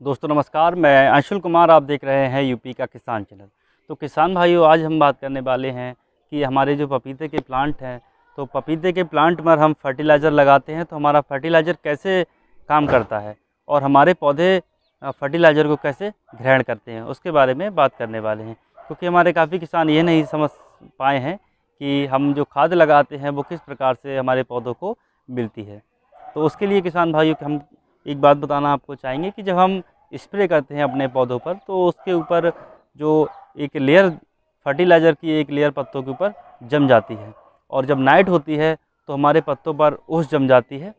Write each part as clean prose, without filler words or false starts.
दोस्तों नमस्कार, मैं अंशुल कुमार, आप देख रहे हैं यूपी का किसान चैनल। तो किसान भाइयों, आज हम बात करने वाले हैं कि हमारे जो पपीते के प्लांट हैं, तो पपीते के प्लांट पर हम फर्टिलाइज़र लगाते हैं तो हमारा फर्टिलाइज़र कैसे काम करता है और हमारे पौधे फर्टिलाइज़र को कैसे ग्रहण करते हैं, उसके बारे में बात करने वाले हैं। क्योंकि हमारे काफ़ी किसान ये नहीं समझ पाए हैं कि हम जो खाद लगाते हैं वो किस प्रकार से हमारे पौधों को मिलती है। तो उसके लिए किसान भाइयों को हम एक बात बताना आपको चाहेंगे कि जब हम स्प्रे करते हैं अपने पौधों पर, तो उसके ऊपर जो एक लेयर फर्टिलाइज़र की एक लेयर पत्तों के ऊपर जम जाती है, और जब नाइट होती है तो हमारे पत्तों पर ओस जम जाती है,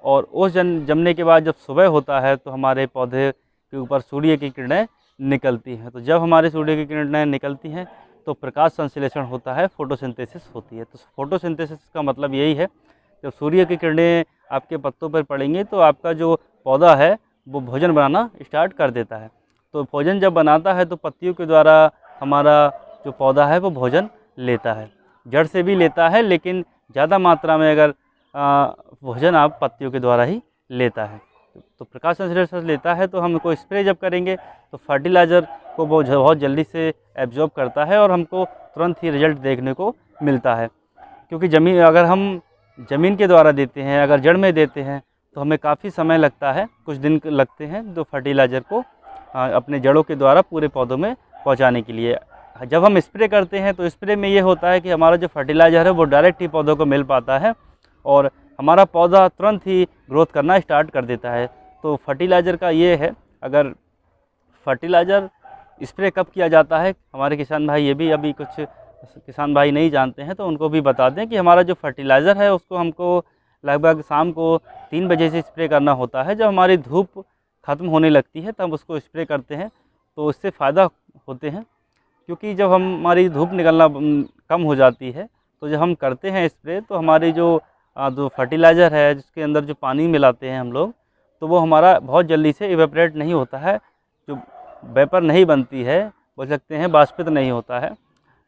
और ओस जमने के बाद जब सुबह होता है तो हमारे पौधे के ऊपर सूर्य की किरणें निकलती हैं। तो जब हमारे सूर्य की किरणें निकलती हैं तो प्रकाश संश्लेषण होता है, फोटोसिंथेसिस होती है। तो फोटोसिंथेसिस का मतलब यही है, जब सूर्य की किरणें आपके पत्तों पर पड़ेंगी तो आपका जो पौधा है वो भोजन बनाना स्टार्ट कर देता है। तो भोजन जब बनाता है तो पत्तियों के द्वारा हमारा जो पौधा है वो भोजन लेता है, जड़ से भी लेता है, लेकिन ज़्यादा मात्रा में अगर भोजन आप पत्तियों के द्वारा ही लेता है। तो प्रकाश संश्लेषण लेता है, तो हमको स्प्रे जब करेंगे तो फर्टिलाइज़र को वो बहुत जल्दी से एब्जॉर्ब करता है और हमको तुरंत ही रिजल्ट देखने को मिलता है। क्योंकि अगर हम ज़मीन के द्वारा देते हैं, अगर जड़ में देते हैं तो हमें काफ़ी समय लगता है, कुछ दिन लगते हैं जो फर्टिलाइज़र को अपने जड़ों के द्वारा पूरे पौधों में पहुंचाने के लिए। जब हम स्प्रे करते हैं तो स्प्रे में ये होता है कि हमारा जो फर्टिलाइज़र है वो डायरेक्ट ही पौधों को मिल पाता है और हमारा पौधा तुरंत ही ग्रोथ करना स्टार्ट कर देता है। तो फर्टिलाइज़र का ये है, अगर फर्टिलाइज़र स्प्रे कब किया जाता है, हमारे किसान भाई ये भी अभी कुछ किसान भाई नहीं जानते हैं, तो उनको भी बता दें कि हमारा जो फर्टिलाइज़र है उसको हमको लगभग शाम को 3 बजे से स्प्रे करना होता है। जब हमारी धूप ख़त्म होने लगती है तब उसको स्प्रे करते हैं, तो इससे फ़ायदा होते हैं। क्योंकि जब हमारी धूप निकलना कम हो जाती है, तो जब हम करते हैं स्प्रे तो हमारी जो फर्टिलाइज़र है, जिसके अंदर जो पानी मिलाते हैं हम लोग, तो वो हमारा बहुत जल्दी से इवेपोरेट नहीं होता है, जो वेपर नहीं बनती है, बोल सकते हैं वाष्पित नहीं होता है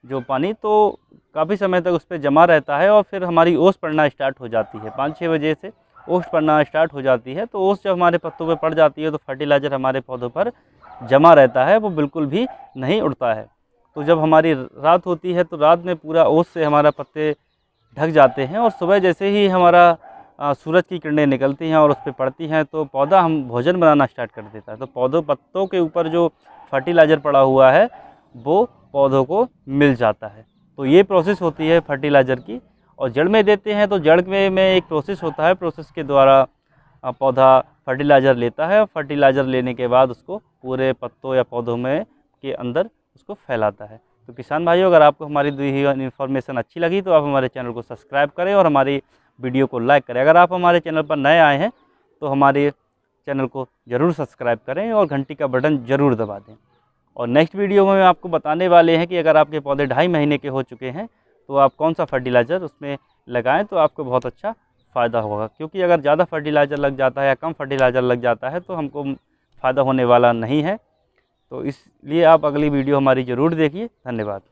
जो पानी, तो काफ़ी समय तक उस पर जमा रहता है और फिर हमारी ओस पड़ना स्टार्ट हो जाती है। 5-6 बजे से ओस पड़ना स्टार्ट हो जाती है। तो ओस जब हमारे पत्तों पे पड़ जाती है तो फर्टिलाइज़र हमारे पौधों पर जमा रहता है, वो बिल्कुल भी नहीं उड़ता है। तो जब हमारी रात होती है तो रात में पूरा ओस से हमारा पत्ते ढक जाते हैं, और सुबह जैसे ही हमारा सूरज की किरणें निकलती हैं और उस पर पड़ती हैं तो पौधा हम भोजन बनाना स्टार्ट कर देता है। तो पत्तों के ऊपर जो फर्टिलाइज़र पड़ा हुआ है वो पौधों को मिल जाता है। तो ये प्रोसेस होती है फर्टिलाइज़र की। और जड़ में देते हैं तो जड़ में एक प्रोसेस होता है, प्रोसेस के द्वारा पौधा फर्टिलाइज़र लेता है, और फर्टिलाइज़र लेने के बाद उसको पूरे पत्तों या पौधों में के अंदर उसको फैलाता है। तो किसान भाइयों, अगर आपको हमारी दी हुई इन्फॉर्मेशन अच्छी लगी तो आप हमारे चैनल को सब्सक्राइब करें और हमारी वीडियो को लाइक करें। अगर आप हमारे चैनल पर नए आए हैं तो हमारे चैनल को ज़रूर सब्सक्राइब करें और घंटी का बटन ज़रूर दबा दें। और नेक्स्ट वीडियो में आपको बताने वाले हैं कि अगर आपके पौधे 2.5 महीने के हो चुके हैं तो आप कौन सा फर्टिलाइज़र उसमें लगाएं तो आपको बहुत अच्छा फ़ायदा होगा। क्योंकि अगर ज़्यादा फर्टिलाइज़र लग जाता है या कम फर्टिलाइज़र लग जाता है तो हमको फ़ायदा होने वाला नहीं है। तो इसलिए आप अगली वीडियो हमारी ज़रूर देखिए। धन्यवाद।